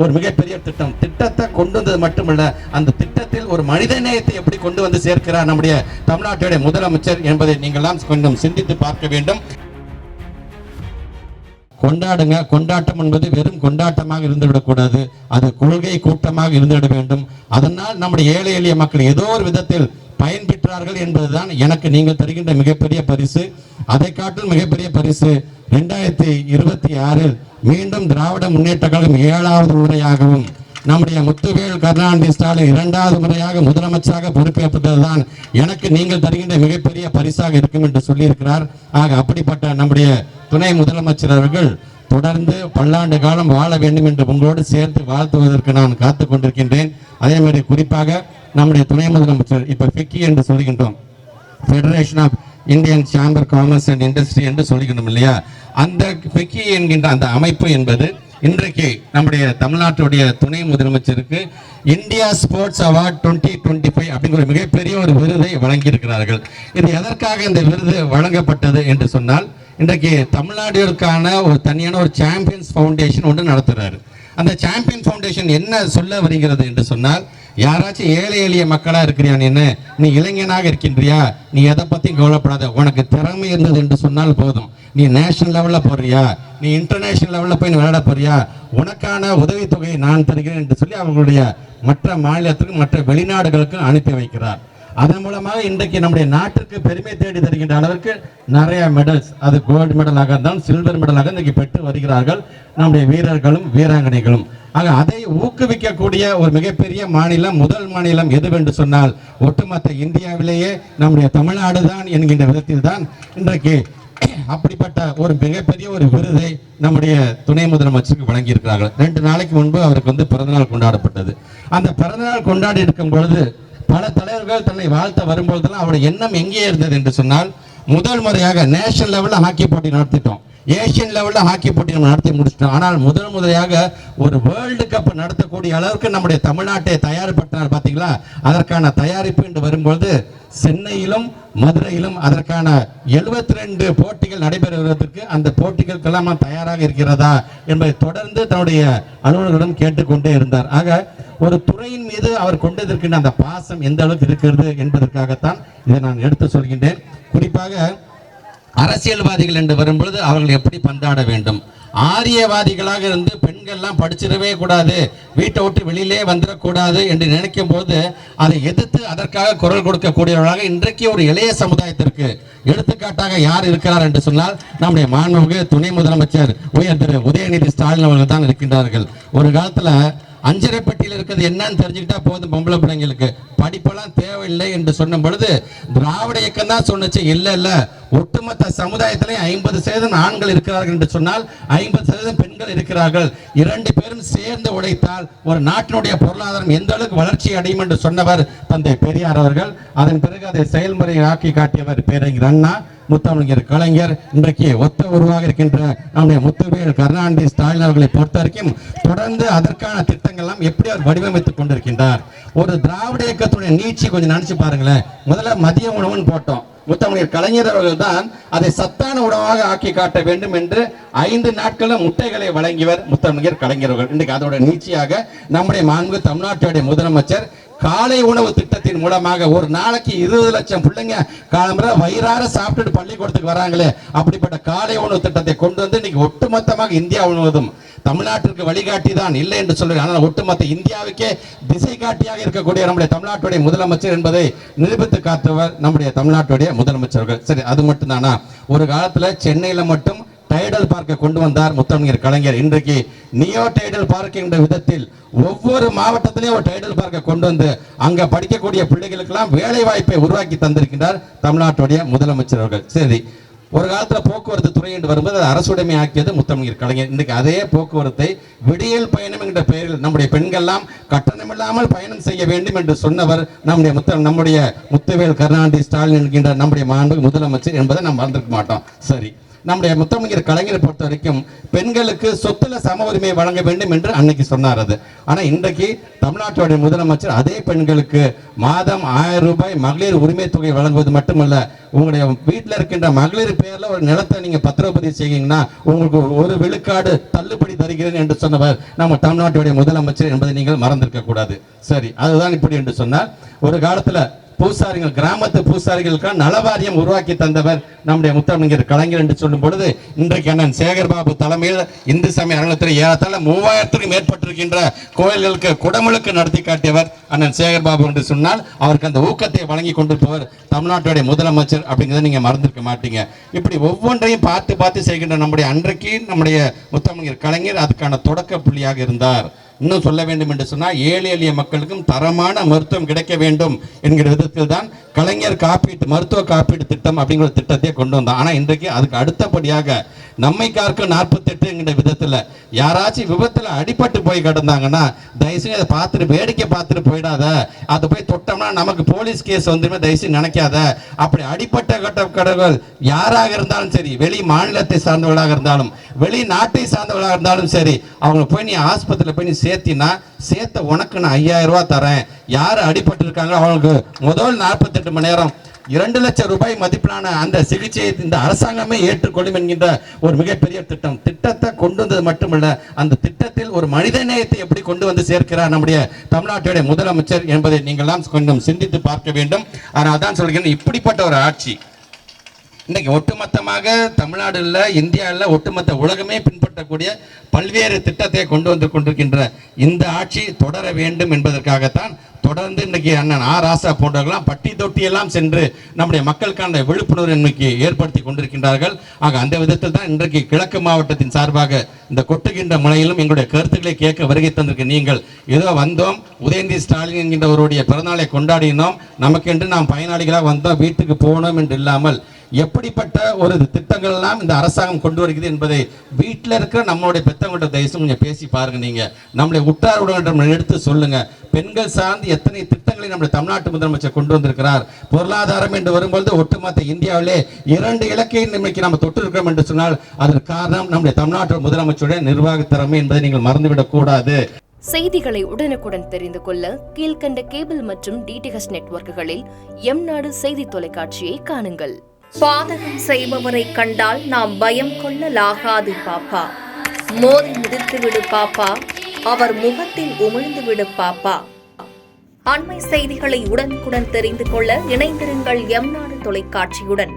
ஒரு மிகப்பெரிய திட்டம். திட்டத்தை கொண்டு வந்தது மட்டுமல்ல, அந்த திட்டத்தில் ஒரு மனித நேயத்தை எப்படி கொண்டு வந்து சேர்க்கிறார் நம்முடைய தமிழ்நாட்டுடைய முதலமைச்சர் என்பதை நீங்கள்லாம் கொஞ்சம் சிந்தித்து பார்க்க வேண்டும். கொண்டாடுங்க. கொண்டாட்டம் என்பது வெறும் கொண்டாட்டமாக இருந்துவிடக்கூடாது, அது கொள்கை கூட்டமாக இருந்துவிட வேண்டும். அதனால் நம்முடைய ஏழை எளிய மக்கள் ஏதோ ஒரு விதத்தில் பயன்பெற்றார்கள் என்பதுதான் எனக்கு நீங்கள் தருகின்ற மிகப்பெரிய பரிசு. அதை காட்டிலும் மிகப்பெரிய பரிசு 2026 மீண்டும் திராவிட முன்னேற்ற கழகம் 7வது முறையாகவும் நம்முடைய முத்துவேல் கருணாநிதி ஸ்டாலின் 2வது முறையாக முதலமைச்சராக பொறுப்பேற்பதுதான் எனக்கு நீங்கள் தருகின்ற மிகப்பெரிய பரிசாக இருக்கும் என்று சொல்லியிருக்கிறார். ஆக அப்படிப்பட்ட நம்முடைய துணை முதலமைச்சர் அவர்கள் தொடர்ந்து பல்லாண்டு காலம் வாழ வேண்டும் என்று உங்களோடு சேர்த்து வாழ்த்துவதற்கு நான் காத்து கொண்டிருக்கின்றேன். அதே மாதிரி குறிப்பாக நம்முடைய துணை முதலமைச்சர் இப்ப ஃபிக்கி என்று சொல்கின்றோம், federation of Indian chamber commerce and industry என்று சொல்கின்றோம் இல்லையா? அந்த ஃபிக்கி என்கின்ற அந்த அமைப்பு என்பது இன்றைக்கு நம்முடைய தமிழ்நாட்டுடைய துணை முதலமைச்சருக்கு இந்தியா ஸ்போர்ட்ஸ் அவார்ட் 2025 அப்படிங்கிற மிகப்பெரிய ஒரு விருதை வழங்கியிருக்கிறார்கள். இது எதற்காக இந்த விருது வழங்கப்பட்டது என்று சொன்னால், இன்றைக்கு தமிழ்நாடுகளுக்கான ஒரு தனியான ஒரு சாம்பியன்ஸ் ஃபவுண்டேஷன் ஒன்று நடத்துகிறாரு. அந்த சாம்பியன் ஃபவுண்டேஷன் என்ன சொல்ல வருகிறது என்று சொன்னால், யாராச்சும் ஏழை எளிய மக்களாக இருக்கிறியா, நீ இளைஞனாக இருக்கின்றியா, நீ எதை பற்றியும் கவலைப்படாத, உனக்கு திறமை இருந்தது என்று சொன்னால் போதும், நீ நேஷனல் லெவலில் போறியா, நீ இன்டர்நேஷனல் லெவலில் போய் விளையாட போறியா, உனக்கான உதவித்தொகையை நான் தருகிறேன் என்று சொல்லி அவங்களுடைய மற்ற மாநிலத்துக்கும் மற்ற வெளிநாடுகளுக்கும் அனுப்பி வைக்கிறார். அதன் மூலமாக இன்றைக்கு நம்முடைய நாட்டிற்கு பெருமை தேடி தருகின்ற அளவிற்கு நிறைய மெடல்ஸ், அது கோல்டு மெடலாக இருந்தாலும் சில்வர் மெடலாக இன்றைக்கு பெற்று வருகிறார்கள் நம்முடைய வீரர்களும் வீராங்கனைகளும். ஆக அதை ஊக்குவிக்கக்கூடிய ஒரு மிகப்பெரிய மாநிலம், முதல் மாநிலம் எதுவென்று சொன்னால் ஒட்டுமொத்த இந்தியாவிலேயே நம்முடைய தமிழ்நாடு தான் என்கின்ற விதத்தில் தான் இன்றைக்கு அப்படிப்பட்ட ஒரு மிகப்பெரிய ஒரு விருதை நம்முடைய துணை முதலமைச்சருக்கு வழங்கி இருக்கிறார்கள். 2 நாளைக்கு முன்பு அவருக்கு பிறந்தநாள் கொண்டாடப்பட்டது. அந்த பிறந்தநாள் கொண்டாடி இருக்கும் பொழுது பல தலைவர்கள் தன்னை வாழ்த்த வரும்பொழுதெல்லாம் அவருடைய எண்ணம் எங்கே இருந்தது என்று சொன்னால், முதல் முறையாக நேஷனல் லெவலில் ஹாக்கி போட்டி நடத்திட்டோம், ஏஷியன் லெவலில் ஹாக்கி போட்டி நம்ம நடத்தி முடிச்சிட்டோம், ஆனால் முதல் முறையாக ஒரு வேர்ல்டு கப் நடத்தக்கூடிய அளவுக்கு நம்முடைய தமிழ்நாட்டை தயார்படுத்தினார் பார்த்தீங்களா? அதற்கான தயாரிப்பு என்று வரும்பொழுது சென்னையிலும் மதுரையிலும் அதற்கான 72 போட்டிகள் நடைபெறுவதற்கு அந்த போட்டிகளுக்கெல்லாம் தயாராக இருக்கிறதா என்பதை தொடர்ந்து தன்னுடைய அலுவலர்களிடம் கேட்டுக்கொண்டே இருந்தார். ஆக ஒரு துறையின் மீது அவர் கொண்டிருக்கின்ற அந்த பாசம் எந்த அளவுக்கு இருக்கிறது என்பதற்காகத்தான் இதை நான் எடுத்து சொல்கின்றேன். குறிப்பாக அரசியல்வாதிகள் என்று வரும்பொழுது அவர்கள் எப்படி பந்தாட வேண்டும், ஆரியவாதிகளாக இருந்து பெண்கள்லாம் படிச்சிடவே கூடாது, வீட்டை விட்டு வெளியிலே வந்துடக்கூடாது என்று நினைக்கும் போது அதை எதிர்த்து அதற்காக குரல் கொடுக்கக்கூடியவர்களாக இன்றைக்கு ஒரு இளைய சமுதாயத்திற்கு எடுத்துக்காட்டாக யார் இருக்கிறார் என்று சொன்னால் நம்முடைய மாண்புமிகு துணை முதலமைச்சர் உயர் திரு உதயநிதி ஸ்டாலின் அவர்கள் தான் இருக்கின்றார்கள். ஒரு காலத்துல அஞ்சரைப்பட்டியில் இருக்கிறது என்னன்னு தெரிஞ்சுக்கிட்டா போதும், பொம்பளை பிள்ளைங்களுக்கு படிப்பெல்லாம் தேவையில்லை என்று சொன்ன பொழுது திராவிட இயக்கம் தான் சொன்னிச்சு, இல்ல ஒட்டுமொத்த சமுதாயத்திலே 50% ஆண்கள் இருக்கிறார்கள் என்று சொன்னால் 50% பெண்கள் இருக்கிறார்கள், 2 பேரும் சேர்ந்து உழைத்தால் ஒரு நாட்டினுடைய பொருளாதாரம் எந்த அளவுக்கு வளர்ச்சி அடையும் என்று சொன்னவர் தந்தை பெரியார் அவர்கள். அதன் பிறகு அதை செயல்முறையாக்கி காட்டியவர் பேரறிஞர் அண்ணா, முத்தமிழர் கலைஞர். இன்றைக்கு ஒத்த உருவாக இருக்கின்ற நம்முடைய முத்துவேல் கருணாநிதி ஸ்டாலின் அவர்களை பொறுத்த வரைக்கும் தொடர்ந்து அதற்கான திட்டங்கள்லாம் எப்படி அவர் வடிவமைத்துக் கொண்டிருக்கின்றார். ஒரு திராவிட இயக்கத்துடைய நீட்சி கொஞ்சம் நினைச்சு பாருங்களேன். முதல்ல மதிய உணவுன்னு போட்டோம், முத்தமிழர் கலைஞர் அவர்கள் தான் அதை சத்தான உணவாக ஆக்கி காட்ட வேண்டும் என்று 5 நாட்களும் முட்டைகளை வழங்கியவர் முத்தமிழர் கலைஞர் அவர்கள். இன்றைக்கு அதோட நீட்சியாக நம்முடைய மாண்பு தமிழ்நாட்டுடைய முதலமைச்சர் காலை உணவு திட்டத்தின் மூலமாக ஒரு நாளைக்கு 20 லட்சம் பிள்ளைங்க காலம்புற வயிறார சாப்பிட்டுட்டு பள்ளிக்கூடத்துக்கு வராங்களே, அப்படிப்பட்ட காலை உணவு திட்டத்தை கொண்டு வந்து இன்னைக்கு ஒட்டுமொத்தமாக இந்தியா முழுவதும் தமிழ்நாட்டிற்கு வழிகாட்டி தான் இல்லை என்று சொல்றேன், ஆனால் ஒட்டுமொத்த இந்தியாவுக்கே திசை காட்டியாக இருக்கக்கூடிய நம்முடைய தமிழ்நாட்டுடைய முதலமைச்சர் என்பதை நிரூபித்து காத்தவர் நம்முடைய தமிழ்நாட்டுடைய முதலமைச்சர்கள். சரி, அது மட்டும் தானா? ஒரு காலத்துல சென்னையில மட்டும் டைடல் பார்க்கை கொண்டு வந்தார் முத்தமிழர் கலைஞர். இன்றைக்கு நியோ டைடல் பார்க் என்ற விதத்தில் ஒவ்வொரு மாவட்டத்திலையும் ஒரு டைடல் பார்க்கை கொண்டு வந்து அங்க படிக்கக்கூடிய பிள்ளைகளுக்கெல்லாம் வேலை வாய்ப்பை உருவாக்கி தந்திருக்கின்றார் தமிழ்நாட்டுடைய முதலமைச்சர் அவர்கள். சரி, ஒரு காலத்துல போக்குவரத்து துறை என்று வரும்போது அது அரசுடைமை ஆக்கியது முத்தமிழர் கலைஞர். இன்றைக்கு அதே போக்குவரத்தை விடியல் பயணம் என்ற பெயரில் நம்முடைய பெண்கள்லாம் கட்டணமில்லாமல் பயணம் செய்ய வேண்டும் என்று சொன்னவர் நம்முடைய முத்துவேல் கருணாநிதி ஸ்டாலின் என்கின்ற நம்முடைய மாண்பு முதலமைச்சர் என்பதை நாம் மறந்திருக்க மாட்டோம். சரி, நம்முடைய முத்தமிழர் கலைஞரை பொறுத்த வரைக்கும் பெண்களுக்கு சொத்துல சம உரிமை வழங்க வேண்டும் என்று அன்னைக்கு சொன்னார். அது ஆனா இன்றைக்கு தமிழ்நாட்டுடைய முதலமைச்சர் அதே பெண்களுக்கு மாதம் 1000 ரூபாய் மகளிர் உரிமை தொகை வழங்குவது மட்டுமல்ல, உங்களுடைய வீட்டில் இருக்கின்ற மகளிர் பேர்ல ஒரு நிலத்தை நீங்க பத்திரப்பதிவு செய்யுங்கன்னா உங்களுக்கு 1 விழுக்காடு தள்ளுபடி தருகிறேன் என்று சொன்னவர் நம்ம தமிழ்நாட்டுடைய முதலமைச்சர் என்பதை நீங்கள் மறந்திருக்க கூடாது. சரி, அதுதான் இப்படி என்று சொன்னால், ஒரு காலத்துல பூசாரிகள், கிராமத்து பூசாரிகளுக்கு நலவாரியம் உருவாக்கி தந்தவர் நம்முடைய முத்தமிழர் கலைஞர் என்று சொல்லும் பொழுது, இன்றைக்கு அண்ணன் சேகர்பாபு தலைமையில் இந்து சமய அறநிலையத்துறை ஏறத்தாழ 3000க்கும் மேற்பட்டிருக்கின்ற கோயில்களுக்கு குடமுழுக்கு நடத்தி காட்டியவர் அண்ணன் சேகர்பாபு என்று சொன்னால், அவருக்கு அந்த ஊக்கத்தை வழங்கி கொண்டிருப்பவர் தமிழ்நாட்டுடைய முதலமைச்சர் அப்படிங்கிறத நீங்க மறந்திருக்க மாட்டீங்க. இப்படி ஒவ்வொன்றையும் பார்த்து பார்த்து செய்கின்ற நம்முடைய அன்றைக்கு நம்முடைய முத்தமிழர் கலைஞர் அதுக்கான தொடக்க புள்ளியாக இருந்தார். இன்னும் சொல்ல வேண்டும் என்று சொன்னால், ஏழை எளிய மக்களுக்கும் தரமான மருத்துவம் கிடைக்க வேண்டும் என்கிற விதத்தில் தான் கலைஞர் காப்பீட்டு மருத்துவ காப்பீடு திட்டம் அப்படிங்கிற திட்டத்தை கொண்டு வந்தோம். ஆனால் இன்றைக்கு அதுக்கு அடுத்தபடியாக நம்மை காக்கும் 48 என்கிற விதத்தில் யாராச்சும் விபத்தில் அடிபட்டு போய் கிடந்தாங்கன்னா தயவுசெய்து அதை பார்த்துட்டு வேடிக்கை பார்த்துட்டு போயிடாத, அதை போய் தொட்டோம்னா நமக்கு போலீஸ் கேஸ் வந்துமே தயவுசெய்து நினைக்காத. அப்படி அடிப்பட்ட கடவுள் யாராக இருந்தாலும் சரி, வெளி மாநிலத்தை சார்ந்தவர்களாக இருந்தாலும் வெளிநாட்டை சார்ந்தவர்களாக இருந்தாலும் சரி, அவங்க போய் நீ ஆஸ்பத்திரியில் போய் நீ சேர்த்தினா சேர்த்த உனக்கு நான் 5000 ரூபாய் தரேன். யார் அடிபட்டு இருக்காங்க அவங்களுக்கு முதல் 48 மணி நேரம் 2 லட்சம் ரூபாய் மதிப்பிலான அந்த சிகிச்சையை இந்த அரசாங்கமே ஏற்றுக்கொள்ளும் என்கின்ற ஒரு மிகப்பெரிய திட்டத்தை கொண்டு வந்தது மட்டுமல்ல, அந்த திட்டத்தில் ஒரு மனித நேயத்தை எப்படி கொண்டு வந்து சேர்க்கிறார் நம்முடைய தமிழ்நாட்டுடைய முதலமைச்சர் என்பதை நீங்கள்லாம் கொஞ்சம் சிந்தித்து பார்க்க வேண்டும். ஆனால் அதான் சொல்கிறேன், இப்படிப்பட்ட ஒரு ஆட்சி இன்னைக்கு ஒட்டுமொத்தமாக தமிழ்நாடு இல்லை, இந்தியா இல்லை, ஒட்டுமொத்த உலகமே பின்பற்றக்கூடிய பல்வேறு திட்டத்தை கொண்டு வந்து கொண்டிருக்கின்ற இந்த ஆட்சி தொடர வேண்டும் என்பதற்காகத்தான் தொடர்ந்து இன்றைக்கு அண்ணன் ராசா போன்றவர்களாம் பட்டி தொட்டியெல்லாம் சென்று நம்முடைய மக்களுக்கான விழிப்புணர்வு இன்னைக்கு ஏற்படுத்தி கொண்டிருக்கின்றார்கள். ஆக அந்த விதத்தில் தான் இன்றைக்கு கிழக்கு மாவட்டத்தின் சார்பாக இந்த கொட்டுகின்ற முனையிலும் எங்களுடைய கருத்துக்களை கேட்க வருகை தந்திருக்க நீங்கள் ஏதோ வந்தோம், உதயநிதி ஸ்டாலின் என்கின்றவருடைய பிறந்தநாளை கொண்டாடினோம், நமக்கென்று நாம் பயனாளிகளாக வந்தோம், வீட்டுக்கு போனோம் என்று இல்லாமல் எப்படிப்பட்ட ஒரு திட்டங்கள் எல்லாம் இந்த அரசாங்கம் கொண்டு வருகிறது என்பதை வீட்டில் இருக்கிற நம்மளுடைய பெற்றவங்கள்ட்ட தயவுசெய்து கொஞ்சம் பேசி பாருங்க. நீங்க நம்மளுடைய உற்றார் உறவினரிடம் எடுத்து சொல்லுங்க, பெண்கள் சார்ந்து எத்தனை திட்டங்களை நம்முடைய தமிழ்நாட்டு முதலமைச்சர் கொண்டு வந்திருக்கிறார். பொருளாதாரம் என்று வரும்பொழுது ஒட்டுமொத்த இந்தியாவிலே 2 இலக்கை இன்னைக்கு நம்ம தொட்டு இருக்கிறோம் என்று சொன்னால் அதற்கு காரணம் நம்முடைய தமிழ்நாட்டு முதலமைச்சருடைய நிர்வாக திறமை என்பதை நீங்கள் மறந்துவிடக் கூடாது. செய்திகளை உடனுக்குடன் தெரிந்து கொள்ள கீழ்கண்ட கேபிள் மற்றும் டிடிஹெச் நெட்வொர்க்குகளில் எம்நாடு செய்தி தொலைக்காட்சியை காணுங்கள். பாதகம் செய்பவரை கண்டால் நாம் பயம் கொள்ளலாகாது பாப்பா. மோதி மிதித்து விடு பாப்பா, அவர் முகத்தில் உமிழ்ந்து விடு பாப்பா. அண்மை செய்திகளை உடனுக்குடன் தெரிந்து கொள்ள இணைந்திருங்கள் எம்நாடு தொலைக்காட்சியுடன்.